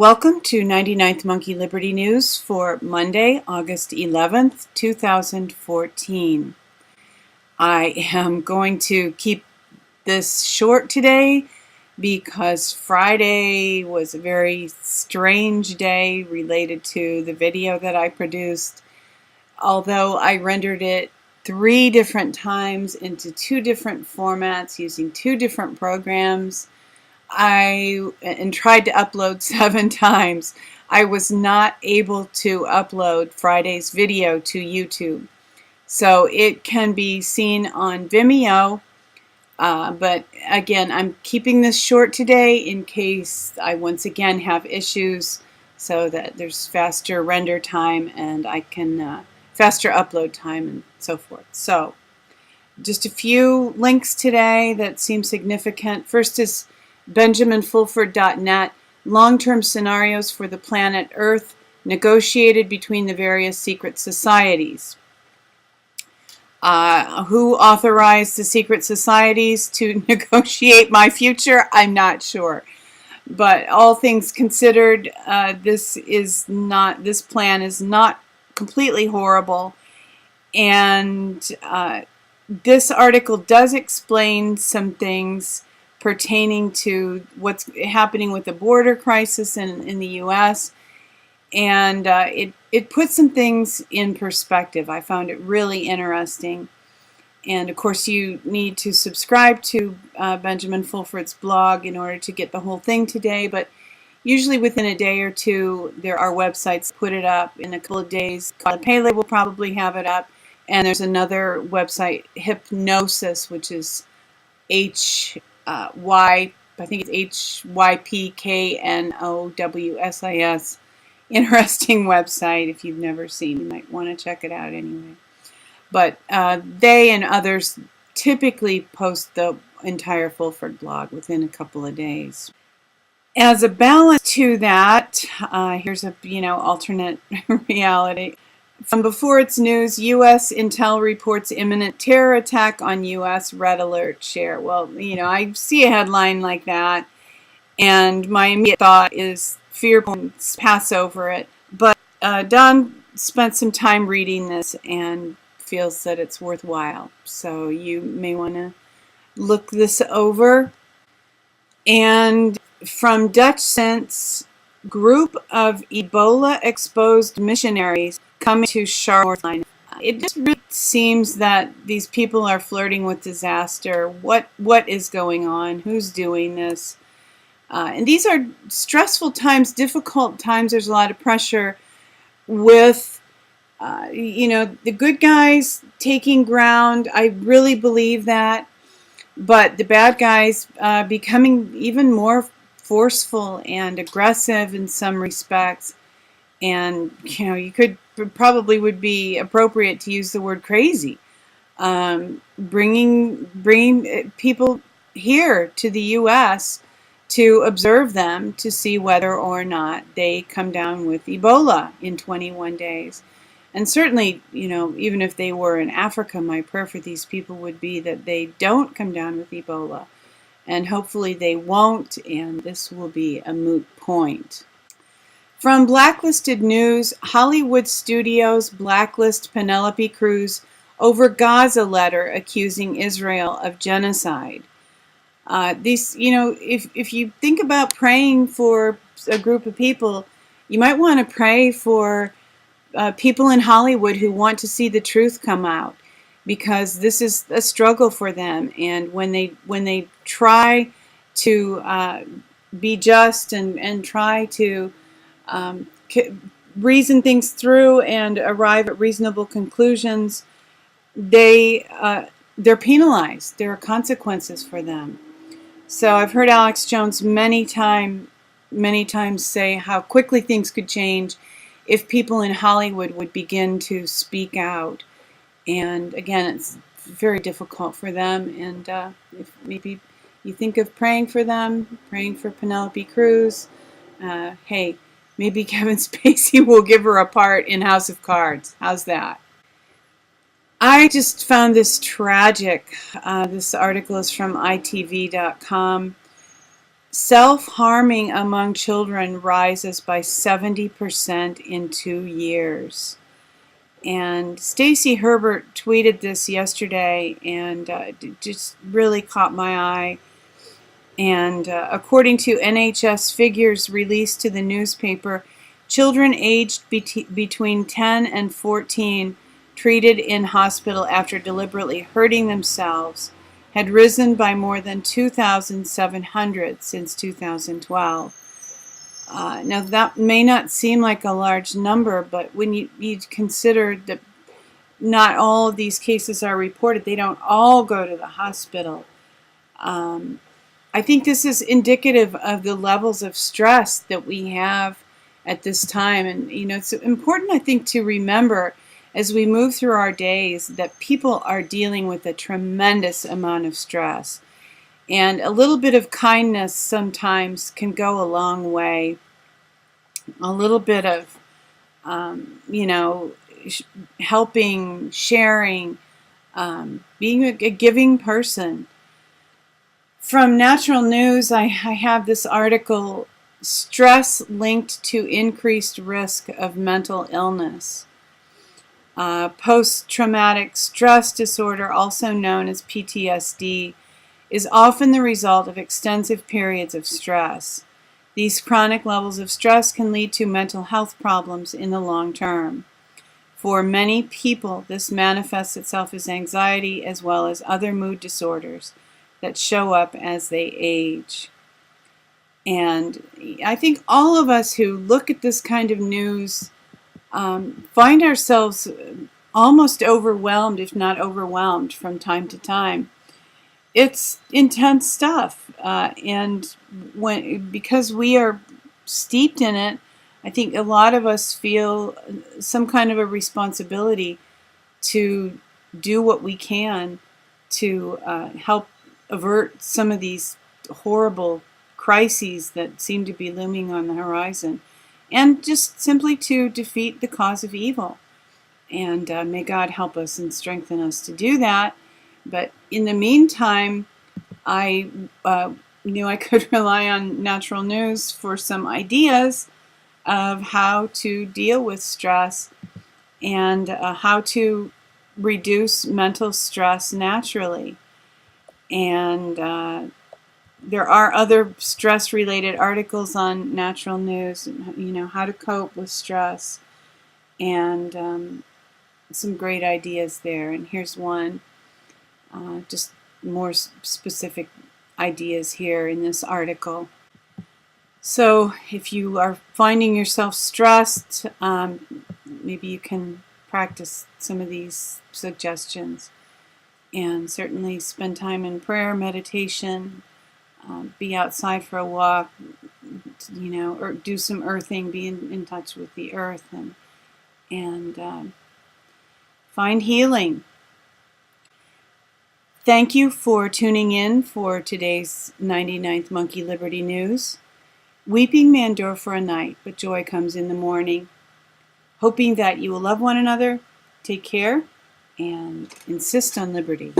Welcome to 99th Monkey Liberty News for Monday, August 11th, 2014. I am going to keep this short today because Friday was a very strange day related to the video that I produced. Although I rendered it 3 different times into 2 different formats using 2 different programs, and tried to upload 7 times. I was not able to upload Friday's video to YouTube. So it can be seen on Vimeo, but again, I'm keeping this short today in case I once again have issues so that there's faster render time and I can faster upload time and so forth. So just a few links today that seem significant. First is BenjaminFulford.net, long-term scenarios for the planet Earth negotiated between the various secret societies. Who authorized the secret societies to negotiate my future? I'm not sure. But all things considered, this plan is not completely horrible. And this article does explain some things pertaining to what's happening with the border crisis in the U.S. And it puts some things in perspective. I found it really interesting. And of course you need to subscribe to Benjamin Fulford's blog in order to get the whole thing today, but usually within a day or two there are websites put it up. In a couple of days, Pele will probably have it up. And there's another website, Hypnosis, which is I think it's HYPKNOWSIS. Interesting website. If you've never seen it, you might want to check it out anyway. But they and others typically post the entire Fulford blog within a couple of days. As a balance to that, here's a alternate reality. From before its news, U.S. intel reports imminent terror attack on U.S. red alert share. Well, I see a headline like that, and my immediate thought is fear points, pass over it. But Don spent some time reading this and feels that it's worthwhile. So you may want to look this over. And from Dutch Sense, group of Ebola exposed missionaries coming to Charlotte, North Carolina. It just really seems that these people are flirting with disaster. What is going on? Who's doing this? And these are stressful times, difficult times. There's a lot of pressure with, the good guys taking ground. I really believe that. But the bad guys becoming even more forceful and aggressive in some respects. And, you could probably would be appropriate to use the word crazy. Bringing people here to the U.S. to observe them to see whether or not they come down with Ebola in 21 days. And certainly, even if they were in Africa, my prayer for these people would be that they don't come down with Ebola. And hopefully they won't, and this will be a moot point. From Blacklisted News, Hollywood Studios blacklist Penelope Cruz over Gaza letter accusing Israel of genocide. If you think about praying for a group of people, you might want to pray for people in Hollywood who want to see the truth come out, because this is a struggle for them. And when they try to be just and try to reason things through and arrive at reasonable conclusions, they're penalized. There are consequences for them. So I've heard Alex Jones many times say how quickly things could change if people in Hollywood would begin to speak out. And again, it's very difficult for them. And if maybe you think of praying for them, praying for Penelope Cruz, hey, maybe Kevin Spacey will give her a part in House of Cards. How's that? I just found this tragic. This article is from itv.com. Self-harming among children rises by 70% in 2 years. And Stacy Herbert tweeted this yesterday, and it just really caught my eye. And according to NHS figures released to the newspaper, children aged between 10 and 14 treated in hospital after deliberately hurting themselves had risen by more than 2,700 since 2012. Now that may not seem like a large number, but when you consider that not all of these cases are reported, they don't all go to the hospital. I think this is indicative of the levels of stress that we have at this time. And, it's important, I think, to remember as we move through our days that people are dealing with a tremendous amount of stress. And a little bit of kindness sometimes can go a long way. A little bit of, helping, sharing, being a giving person. From Natural News, I have this article, Stress Linked to Increased Risk of Mental Illness. Post-traumatic stress disorder, also known as PTSD, is often the result of extensive periods of stress. These chronic levels of stress can lead to mental health problems in the long term. For many people, this manifests itself as anxiety as well as other mood disorders that show up as they age. And I think all of us who look at this kind of news find ourselves almost overwhelmed, if not overwhelmed, from time to time. It's intense stuff, and because we are steeped in it, I think a lot of us feel some kind of a responsibility to do what we can to help avert some of these horrible crises that seem to be looming on the horizon, and just simply to defeat the cause of evil. And may God help us and strengthen us to do that. But in the meantime, I knew I could rely on Natural News for some ideas of how to deal with stress and how to reduce mental stress naturally. And there are other stress-related articles on Natural News, how to cope with stress, and some great ideas there. And here's one, just more specific ideas here in this article. So if you are finding yourself stressed, maybe you can practice some of these suggestions, and certainly spend time in prayer, meditation, be outside for a walk, or do some earthing, be in touch with the earth, and find healing. Thank you for tuning in for today's 99th Monkey Liberty News. Weeping may endure for a night, but joy comes in the morning. Hoping that you will love one another, take care, and insist on liberty.